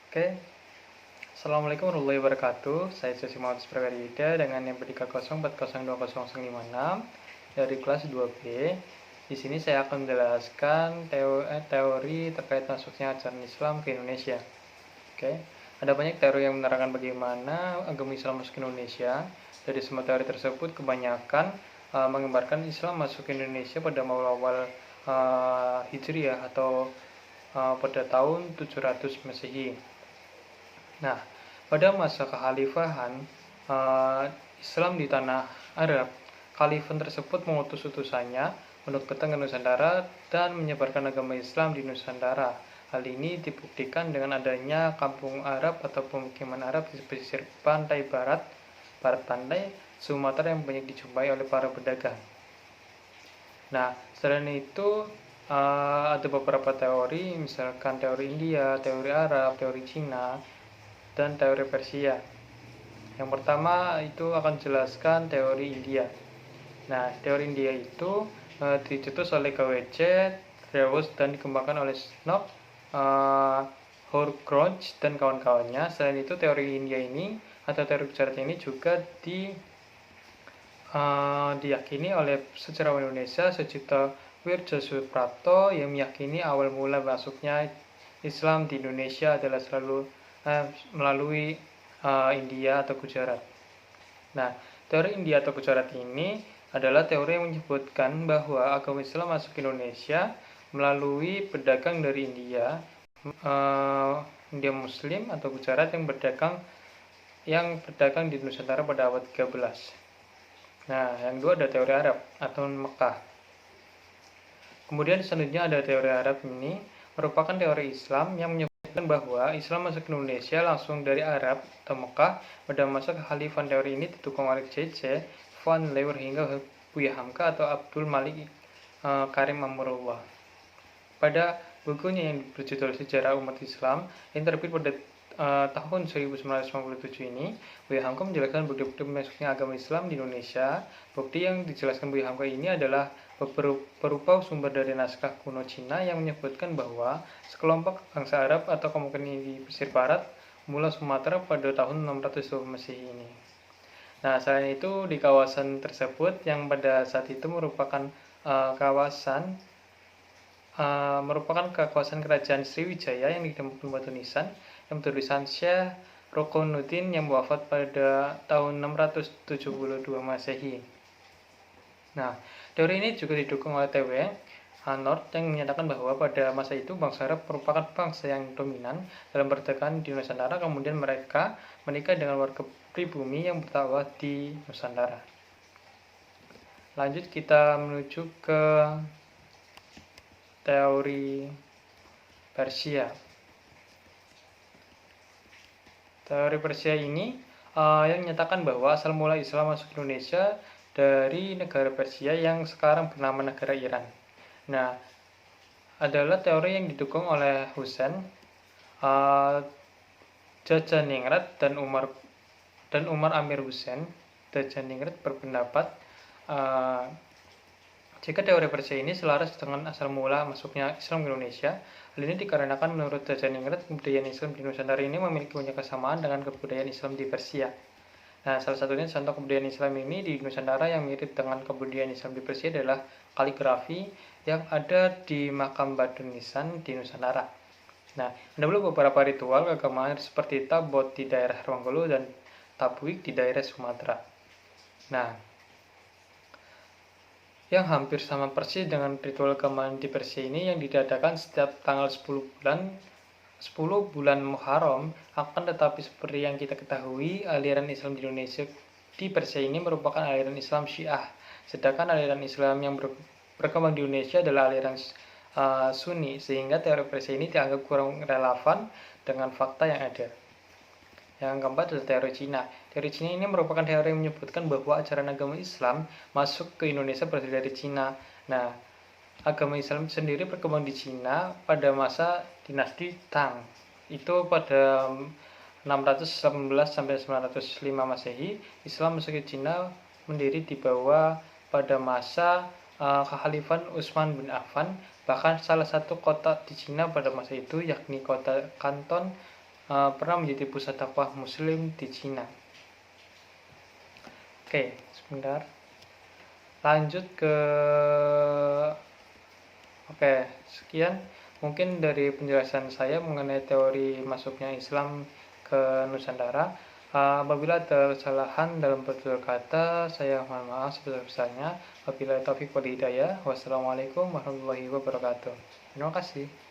Oke, Assalamualaikum warahmatullahi wabarakatuh. Saya Susi Muhammad Prakarida dengan NIM 304020056 dari kelas 2B. Di sini saya akan menjelaskan teori terkait masuknya ajaran Islam ke Indonesia. Oke, ada banyak teori yang menerangkan bagaimana agama Islam masuk ke Indonesia. Dari semua teori tersebut, kebanyakan menggambarkan Islam masuk ke Indonesia pada awal-awal Hijriah atau pada tahun 700 Masehi. Nah, pada masa kekhalifahan Islam di tanah Arab, khalifah tersebut mengutus utusannya untuk datang ke Nusantara dan menyebarkan agama Islam di Nusantara. Hal ini dibuktikan dengan adanya kampung Arab atau pemukiman Arab di pesisir pantai barat pantai Sumatera yang banyak dijumpai oleh para pedagang. Nah, selain itu ada beberapa teori, misalkan teori India, teori Arab, teori Cina, dan teori Persia. Yang pertama itu akan jelaskan teori India. Nah, teori India itu dicetus oleh KWC, Reuss, dan dikembangkan oleh Snow, Horrocrux, dan kawan-kawannya. Selain itu, teori India ini atau teori Gujarat ini juga diyakini oleh sejarawan Indonesia Sucipto Wirjosuprapto yang meyakini awal mula masuknya Islam di Indonesia adalah melalui India atau Gujarat. Nah, teori India atau Gujarat ini adalah teori yang menyebutkan bahwa agama Islam masuk ke Indonesia melalui pedagang dari India, India Muslim atau Gujarat yang berdagang di Nusantara pada abad 13. Nah, yang kedua ada teori Arab atau Mekah. Kemudian selanjutnya ada teori Arab ini merupakan teori Islam yang menyebutkan bahwa Islam masuk ke Indonesia langsung dari Arab atau Mekah pada masa kekhalifahan. Teori ini didukung oleh C.C. Van Leeuwen hingga Buya Hamka atau Abdul Malik Karim Amrullah. Pada bukunya yang berjudul Sejarah Umat Islam yang terbit pada tahun 1957 ini, Buya Hamka menjelaskan bukti-bukti masuknya agama Islam di Indonesia. Bukti yang dijelaskan Buya Hamka ini adalah berupa sumber dari naskah kuno Cina yang menyebutkan bahwa sekelompok bangsa Arab atau kemungkinan di pesisir barat mula Sumatera pada tahun 600 Masehi ini. Nah, selain itu di kawasan tersebut yang pada saat itu merupakan kekuasaan kerajaan Sriwijaya yang ditemukan batu nisan yang bertulisan Syekh Rukunuddin yang wafat pada tahun 672 Masehi. Nah, teori ini juga didukung oleh T.W. Hanort yang menyatakan bahwa pada masa itu bangsa Arab merupakan bangsa yang dominan dalam perdagangan di Nusantara, kemudian mereka menikah dengan warga pribumi yang berdakwah di Nusantara. Lanjut kita menuju ke teori Persia. Teori Persia ini yang menyatakan bahwa asal mula Islam masuk ke Indonesia dari negara Persia yang sekarang bernama negara Iran. Nah, adalah teori yang didukung oleh Husain, Jajaningrat dan Umar Amir Husain. Jajaningrat berpendapat jika teori Persia ini selaras dengan asal mula masuknya Islam ke Indonesia. Hal ini dikarenakan menurut Jajaningrat kebudayaan Islam di Nusantara ini memiliki banyak kesamaan dengan kebudayaan Islam di Persia. Nah, salah satunya contoh kebudayaan Islam ini di Nusantara yang mirip dengan kebudayaan Islam di Persia adalah kaligrafi yang ada di makam Batu Nisan di Nusantara. Nah, ada pula beberapa ritual keagamaan seperti tabot di daerah Ronggolo dan tabwik di daerah Sumatera. Nah, yang hampir sama persis dengan ritual keagamaan di Persia ini yang diadakan setiap tanggal 10 bulan Muharram. Akan tetapi seperti yang kita ketahui, aliran Islam di Indonesia di Persia ini merupakan aliran Islam Syiah, sedangkan aliran Islam yang berkembang di Indonesia adalah aliran Sunni, sehingga teori Persia ini dianggap kurang relevan dengan fakta yang ada. Yang keempat adalah teori Cina. Teori Cina ini merupakan teori yang menyebutkan bahwa ajaran agama Islam masuk ke Indonesia berasal dari Cina. Nah, agama Islam sendiri berkembang di Cina pada masa dinasti Tang. Itu pada 618 sampai 905 Masehi. Islam masuk ke Cina mendiri di bawah pada masa kekhalifahan Utsman bin Affan. Bahkan salah satu kota di Cina pada masa itu yakni kota Kanton pernah menjadi pusat dakwah Muslim di Cina. Oke, sebentar. Lanjut ke Oke, sekian mungkin dari penjelasan saya mengenai teori masuknya Islam ke Nusantara. Apabila ada kesalahan dalam bertutur kata, saya mohon maaf sebesar-besarnya. Wabillahi taufiq wal hidayah. Wassalamualaikum warahmatullahi wabarakatuh. Terima kasih.